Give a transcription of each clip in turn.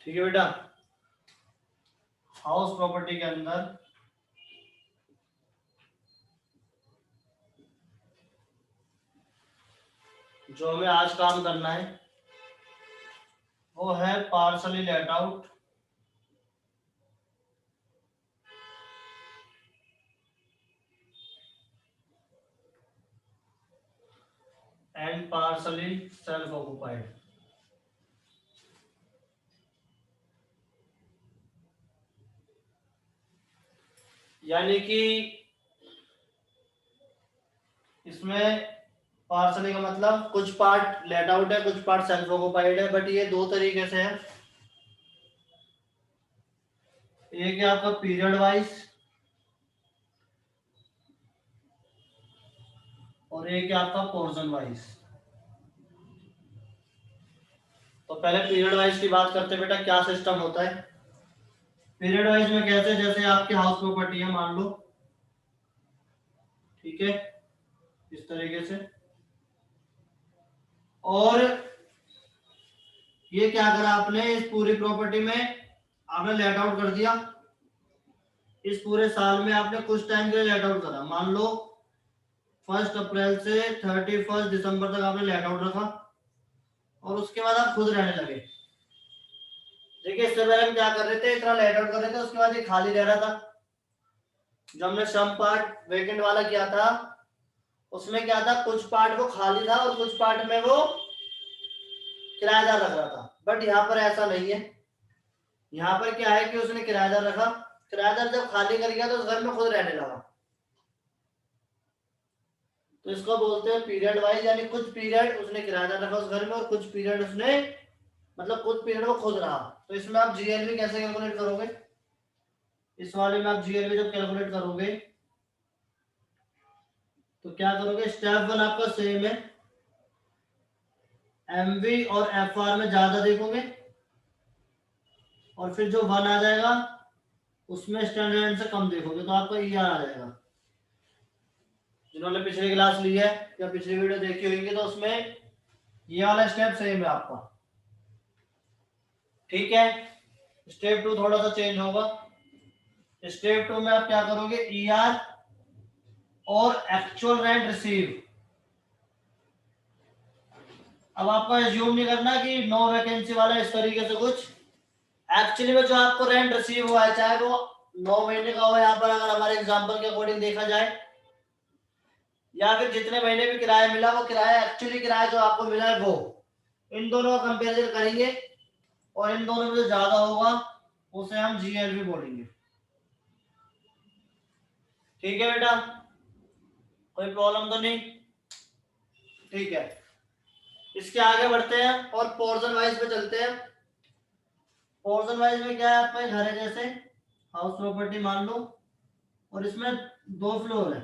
ठीक है बेटा। हाउस प्रॉपर्टी के अंदर जो हमें आज काम करना है वो है partly let out and partly self occupied. यानी कि इसमें पार्सली का मतलब कुछ पार्ट लेट आउट है, कुछ पार्ट सेल्फ ऑक्युपाइड है, बट ये दो तरीके से है। एक है आपका पीरियड वाइज और एक है आपका पोर्शन वाइज। तो पहले पीरियड वाइज की बात करते हैं बेटा, क्या सिस्टम होता है। पीरियड वाइज में कहते हैं जैसे आपकी हाउस प्रॉपर्टी है मान लो, ठीक है, इस तरीके से, और ये क्या करा आपने, इस पूरी प्रॉपर्टी में आपने लेट आउट कर दिया। इस पूरे साल में आपने कुछ टाइम के लिए लेट आउट करा, मान लो 1 अप्रैल से 31 दिसंबर तक आपने लेट आउट रखा और उसके बाद आप खुद रहने लगे। देखिए इससे पहले हम क्या कर रहे थे, इतना लेट आउट कर रहे थे, उसके बाद ये खाली रह रहा था। जब हमने सम पार्ट वेकेंट वाला किया था उसमें क्या था, कुछ पार्ट वो खाली था और कुछ पार्ट में वो किराएदार रख रहा था। बट यहाँ पर ऐसा नहीं है। यहाँ पर क्या है कि उसने किराएदार रखा, किराएदार जब खाली कर गया तो उस घर में खुद रहने लगा। तो इसको बोलते हैं पीरियड वाइज, यानी कुछ पीरियड उसने किराएदार रखा उस घर में और कुछ पीरियड उसने, मतलब कुछ पीरियड वो खुद रहा। तो इसमें आप जीएलवी कैसे कैलकुलेट करोगे, इस वाले में आप जीएलवी जब कैलकुलेट करोगे तो क्या करोगे, स्टेप 1 आपका सेम है, एमवी और एफआर में ज्यादा देखोगे और फिर जो 1 आ जाएगा उसमें स्टैंडर्ड से कम देखोगे तो आपका ईआर आ जाएगा। जिन्होंने पिछली क्लास ली है या पिछली वीडियो देखी होगी तो उसमें ये वाला स्टेप सेम है आपका, ठीक है। स्टेप 2 थोड़ा सा चेंज होगा। स्टेप 2 में आप क्या करोगे, ईआर और एक्चुअल रेंट रिसीव। अब आपको एज्यूम नहीं करना कि नो वैकेंसी वाला इस तरीके से कुछ, एक्चुअली में जो आपको रेंट रिसीव हुआ है चाहे वो 9 महीने का हो, यहाँ पर अगर हमारे एग्जांपल के अकॉर्डिंग देखा जाए, या फिर जितने महीने भी किराया मिला वो किराया एक्चुअली किराया जो आपको मिला है वो, इन दोनों का कंपेरिजन करेंगे और इन दोनों में जो ज्यादा होगा उसे हम जीएलवी बोलेंगे। ठीक है बेटा, कोई प्रॉब्लम तो नहीं, ठीक है। इसके आगे बढ़ते हैं और पोर्शन वाइज पे चलते हैं। पोर्शन वाइज में क्या है, आपका घर है जैसे हाउस प्रॉपर्टी मान लो और इसमें 2 फ्लोर है,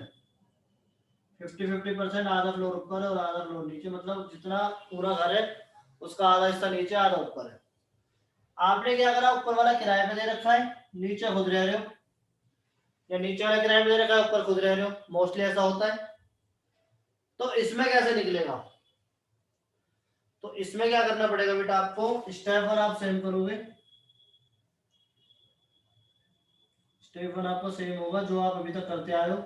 50-50%, आधा फ्लोर ऊपर है और आधा फ्लोर नीचे, मतलब जितना पूरा घर है उसका आधा हिस्सा नीचे आधा ऊपर है। आपने क्या करा, ऊपर वाला किराए पे दे रखा है, नीचे खुद रह रहे हो, या नीचे वाला किराए पे दे रखा है ऊपर खुद रह रहे हो, मोस्टली ऐसा होता है। तो इसमें कैसे निकलेगा, तो इसमें क्या करना पड़ेगा बेटा आपको, स्टेप 1 आप सेम करोगे, स्टेप 1 आपका सेम होगा जो आप अभी तक करते आए हो,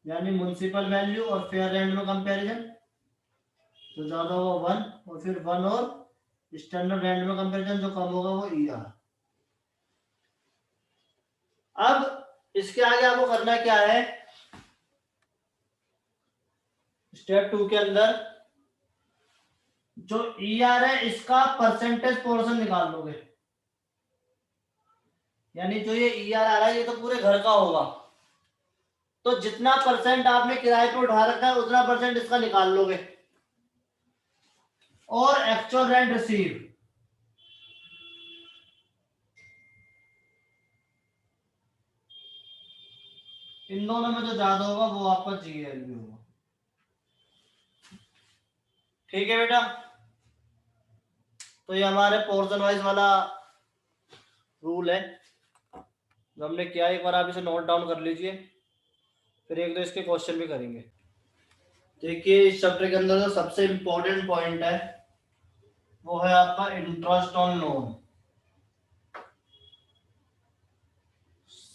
यानी म्युनिसिपल वैल्यू और फेयर रेंट में कंपैरिजन, जो ज्यादा होगा 1 और फिर 1 और स्टैंडर्ड रेंट में कंपैरिजन, जो कम होगा वो ईआर। अब इसके आगे आपको करना क्या है, स्टेप 2 के अंदर जो ईआर है इसका परसेंटेज पोर्शन निकाल लोगे, यानी जो ये ईआर आ रहा है ये तो पूरे घर का होगा, तो जितना परसेंट आपने किराए पे उठा रखा है उतना परसेंट इसका निकाल लोगे। और एक्चुअल रेंट रिसीव, इन दोनों में जो ज्यादा होगा वो आपका जीएलवी होगा। ठीक है बेटा, तो ये हमारे पोर्शन वाइज वाला रूल है जो हमने किया, एक बार आप इसे नोट डाउन कर लीजिए, फिर एक दो इसके क्वेश्चन भी करेंगे। देखिए इस चैप्टर के अंदर जो सबसे इंपॉर्टेंट पॉइंट है वो है आपका interest on loan.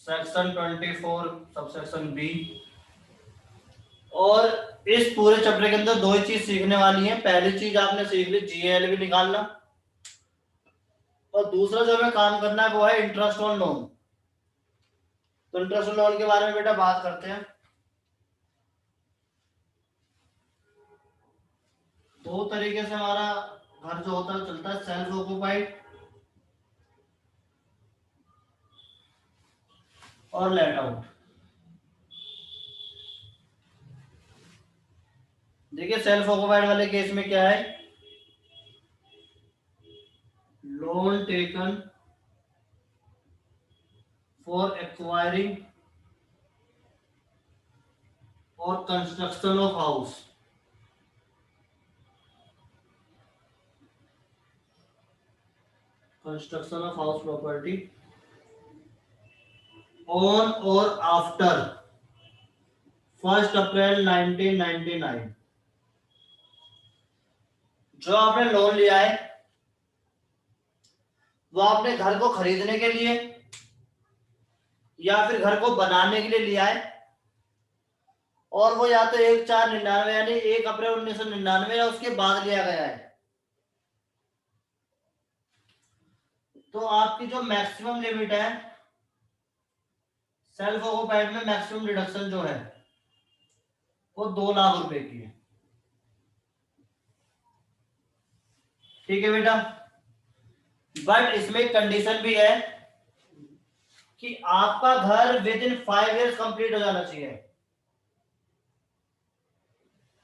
Section 24 subsection B. और इस पूरे चैप्टर के अंदर दो ही चीज सीखने वाली है। पहली चीज आपने सीख ली जीएल भी निकालना, और दूसरा जो हमें काम करना है वो है इंटरेस्ट ऑन लोन। तो इंटरेस्ट ऑन लोन के बारे में बेटा बात करते हैं। दो तरीके से हमारा घर जो होता है चलता है, सेल्फ ऑक्युपाइड और लेट आउट। देखिए सेल्फ ऑक्युपाइड वाले केस में क्या है, लोन टेकन फॉर एक्वायरिंग और construction of house. Construction of house property on और आफ्टर 1 अप्रैल 1999। जो आपने लोन लिया है वो आपने घर को खरीदने के लिए या फिर घर को बनाने के लिए लिया है, और वो या तो 1/4/99 यानी 1 अप्रैल 1999 या उसके बाद लिया गया है। तो आपकी जो मैक्सिमम लिमिट है सेल्फ ऑक्युपाइड में, मैक्सिमम डिडक्शन जो है वो 2 लाख रुपए की है। ठीक है बेटा, बट इसमें एक कंडीशन भी है कि आपका घर विद इन 5 ईयर्स कंप्लीट हो जाना चाहिए।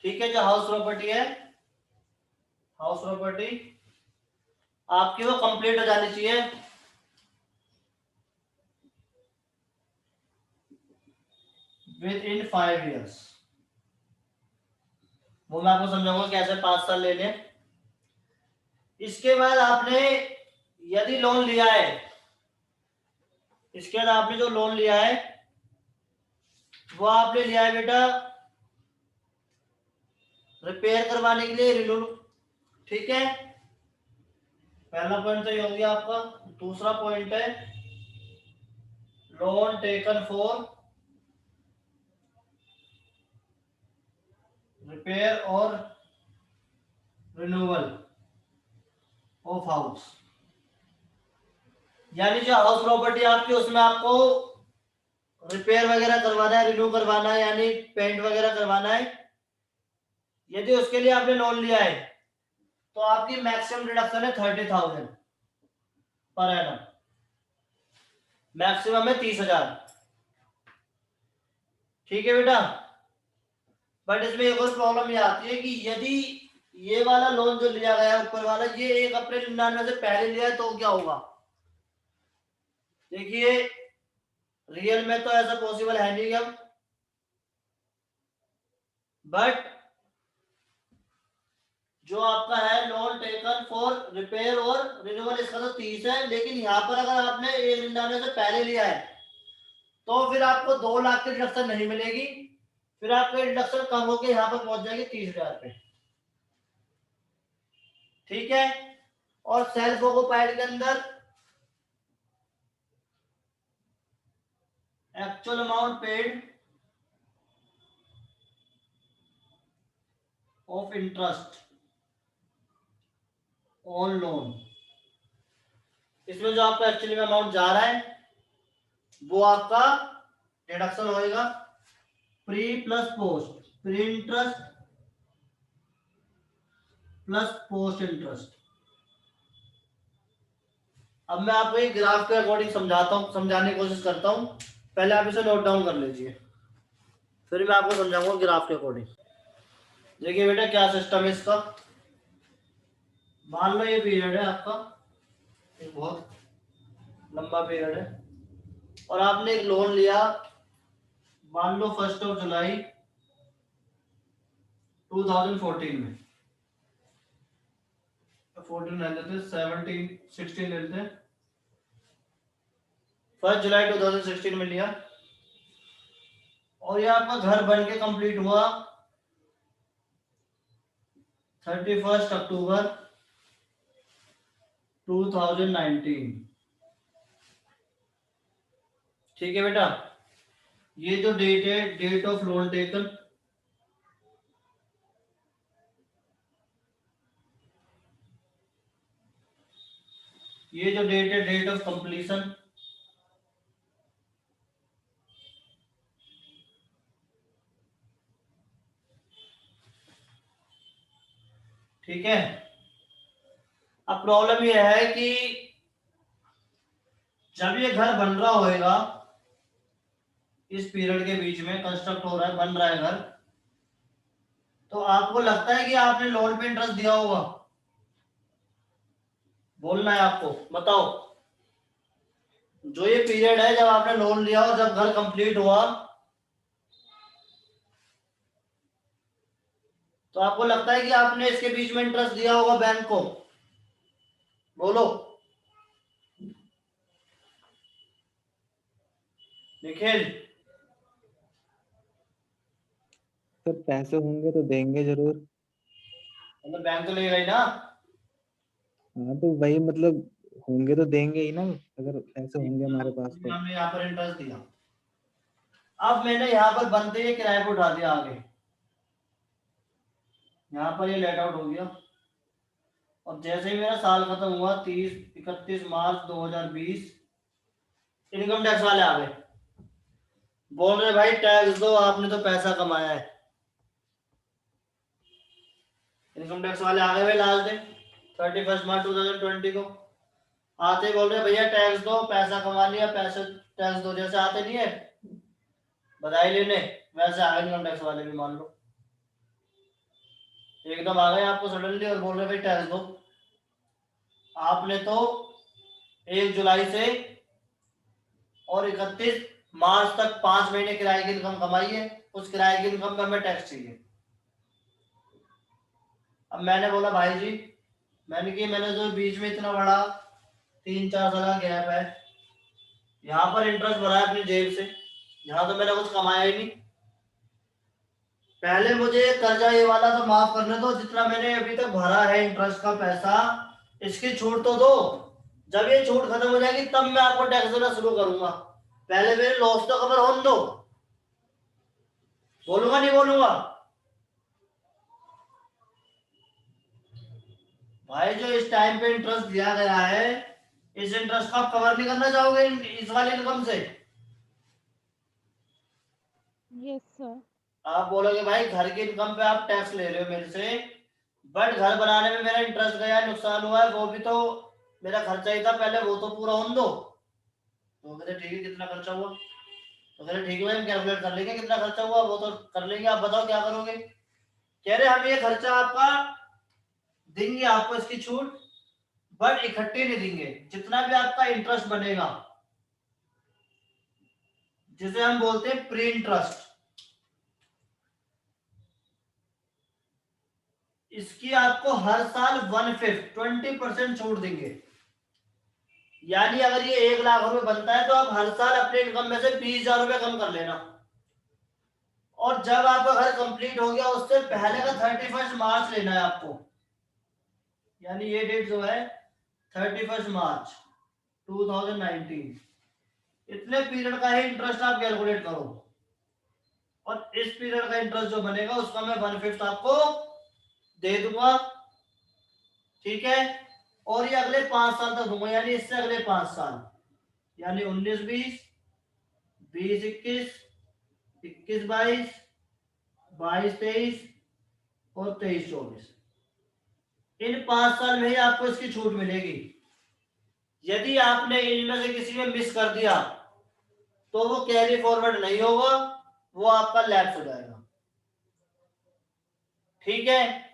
ठीक है, जो हाउस प्रॉपर्टी है, हाउस प्रॉपर्टी आपकी वो कंप्लीट हो जानी चाहिए विद इन 5 ईयर्स। वो मैं आपको समझाऊंगा कैसे 5 साल ले लें। इसके बाद आपने यदि लोन लिया है, इसके बाद आपने जो लोन लिया है वो आपने लिया है बेटा रिपेयर करवाने के लिए, रिन्यू। ठीक है, पहला पॉइंट तो ये हो गया आपका। दूसरा पॉइंट है लोन टेकन फॉर रिपेयर और रिन्यूअल ऑफ हाउस। यानी जो हाउस प्रॉपर्टी आपकी उसमें आपको रिपेयर वगैरह करवाना है, रिन्यू करवाना है, यानी पेंट वगैरह करवाना है। यदि उसके लिए आपने लोन लिया है तो आपकी मैक्सिमम डिडक्शन है 30,000 पर एनम। मैक्सिमम है 30,000। ठीक है बेटा, बट इसमें एक और प्रॉब्लम ये आती है कि यदि ये वाला लोन जो लिया गया है ऊपर वाला, ये 1 अप्रैल 1999 से पहले लिया है तो क्या होगा। देखिए रियल में तो ऐसा पॉसिबल है नहीं अब, बट जो आपका है लोन टेकन फॉर रिपेयर और रिन्यूअल इसका तो 30 है, लेकिन यहाँ पर अगर आपने 1/99 से पहले लिया है तो फिर आपको 2 लाख की डिडक्शन नहीं मिलेगी, फिर आपकी डिडक्शन कम होकर यहाँ पर पहुंच जाएगी 30,000 पे। ठीक है, और सेल्फ ऑक्युपाइड के अंदर actual amount paid of interest on loan, इसमें जो आपका एक्चुअली में अमाउंट जा रहा है वो आपका डिडक्शन होएगा pre plus post, pre interest plus post interest. अब मैं आपको एक ग्राफ के अकॉर्डिंग समझाता हूं, समझाने की कोशिश करता हूं। पहले आप इसे नोट डाउन कर लीजिए, फिर मैं आपको समझाऊंगा ग्राफ के अकॉर्डिंग। देखिए बेटा क्या सिस्टम है इसका। मान लो ये पीरियड है आपका, एक बहुत लंबा पीरियड है, और आपने एक लोन लिया, मान लो 1 जुलाई 2014 में, 14 ले लेते, 17 16 ले लेते, 1 जुलाई 2016 में लिया, और ये आपका घर बन के कंप्लीट हुआ 31 अक्टूबर 2019। ठीक है बेटा, ये जो डेट है, डेट ऑफ लोन टेकन, ये जो डेट है, डेट ऑफ कंप्लीशन, ठीक है। अब प्रॉब्लम यह है कि जब ये घर बन रहा होएगा, इस पीरियड के बीच में कंस्ट्रक्ट हो रहा है, बन रहा है घर, तो आपको लगता है कि आपने लोन पे इंटरेस्ट दिया होगा? बोलना है आपको, बताओ। जो ये पीरियड है जब आपने लोन लिया और जब घर कंप्लीट हुआ, तो आपको लगता है कि आपने इसके बीच में इंटरेस्ट दिया होगा बैंक को? बोलो निखिल। सर पैसे होंगे तो देंगे जरूर। मतलब बैंक तो लेगा ही ना। हाँ तो वही मतलब होंगे तो देंगे ही ना, अगर पैसे होंगे हमारे पास तो। हमने यहाँ पर इंटरेस्ट दिया, अब मैंने यहाँ पर बनते ही किराए को उठा दिया आगे, यहाँ पर ये लेट आउट हो गया, और जैसे ही मेरा साल खत्म हुआ 31 मार्च 2020, इनकम टैक्स वाले आ गए, बोल रहे भाई टैक्स दो, आपने तो पैसा कमाया है। इनकम टैक्स वाले आ गए भाई लास्ट डे 31 मार्च 2020 को, आते ही बोल रहे भैया टैक्स दो, पैसा कमा लिया, पैसे टैक्स दो। जैसे आते नहीं है बधाई लेने, वैसे आ गए इनकम टैक्स वाले भी, मान लो एकदम आ गए आपको सडनली और बोल रहे भाई टैक्स दो। आपने तो 1 जुलाई से और 31 मार्च तक 5 महीने किराए की इनकम कमाई है, उस किराए की इनकम पे हमें टैक्स चाहिए। अब मैंने बोला भाई जी, मैंने जो बीच में इतना बड़ा 3-4 साल का गैप है, यहाँ पर इंटरेस्ट भरा है अपनी जेब से, यहाँ तो मैंने कुछ कमाया ही नहीं। पहले मुझे कर्जा ये वाला तो माफ करने दो, जितना मैंने अभी तक भरा है इंटरेस्ट का पैसा, इसकी छूट तो दो। जब ये छूट खत्म हो जाएगी तब मैं आपको टैक्स देना शुरू करूंगा, पहले मेरे लॉस तो कवर होने दो। बोलूंगा नहीं बोलूंगा? भाई जो इस टाइम पे इंटरेस्ट दिया गया है, इस इंटरेस्ट को आप कवर नहीं करना चाहोगे इस वाली इनकम से? Yes sir. आप बोलोगे भाई घर की इनकम पे आप टैक्स ले रहे हो मेरे से, बट घर बनाने में मेरा इंटरेस्ट गया, नुकसान हुआ है, वो भी तो मेरा खर्चा ही था पहले, वो तो पूरा होने दो। तो कहते ठीक है, कितना खर्चा हुआ? तो कहते ठीक है भाई, हम कैलकुलेट कर लेंगे कितना खर्चा हुआ, वो तो कर लेंगे, आप बताओ क्या करोगे? कह रहे हम ये खर्चा आपका देंगे, आपको इसकी छूट, बट इकट्ठे नहीं देंगे, जितना भी आपका इंटरेस्ट बनेगा, जिसे हम बोलते हैं प्री इंटरेस्ट, इसकी आपको हर साल 20% छूट देंगे। यानी अगर ये 1 लाख रुपए बनता है तो आप हर साल अपने इनकम में से 20,000 रुपए कम कर लेना, और जब आपका घर कंप्लीट हो गया उससे पहले का 31 मार्च लेना है आपको। यानी ये डेट जो है 31 मार्च 2019, इतने पीरियड का ही इंटरेस्ट आप कैलकुलेट करो, और इस पीरियड का इंटरेस्ट जो बनेगा उसका मैं 1/5 आपको दे दूंगा, ठीक है। और ये अगले 5 साल तक दूंगा, यानी इससे अगले 5 साल, यानी 19-20, 20-21, 21-22, 22-23 और 23-24, इन 5 साल में ही आपको इसकी छूट मिलेगी। यदि आपने इनमें से किसी में मिस कर दिया तो वो कैरी फॉरवर्ड नहीं होगा, वो आपका लैप्स हो जाएगा, ठीक है।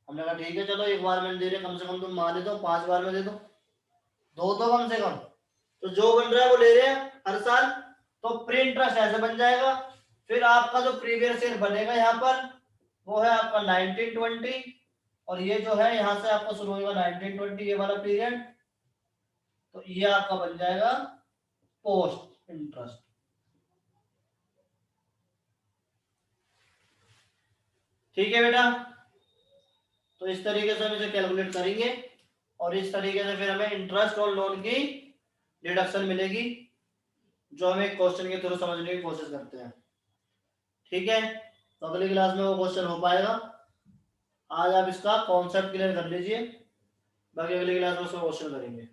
हमने कहा ठीक है चलो, 1 बार में दे रहे, कम से कम तुम मान लेते हो 5 बार में दे दो, दो तो कम से कम, तो जो बन रहा है वो ले रहे हैं हर साल, तो प्री इंटरेस्ट ऐसे बन जाएगा। फिर आपका जो प्रीवियस ईयर बनेगा यहाँ पर, वो है आपका 1920, और ये जो है यहाँ से आपको शुरू होगा 1920, ये वाला पीरियड, तो ये आपका बन जाएगा पोस्ट इंटरेस्ट। ठीक है बेटा, तो इस तरीके से हम इसे कैलकुलेट करेंगे, और इस तरीके से फिर हमें इंटरेस्ट और लोन की डिडक्शन मिलेगी। जो हम एक क्वेश्चन के थ्रू समझने की कोशिश करते हैं। ठीक है, तो अगली क्लास में वो क्वेश्चन हो पाएगा। आज आप इसका कॉन्सेप्ट क्लियर कर लीजिए, बाकी अगली क्लास में उसका क्वेश्चन करेंगे।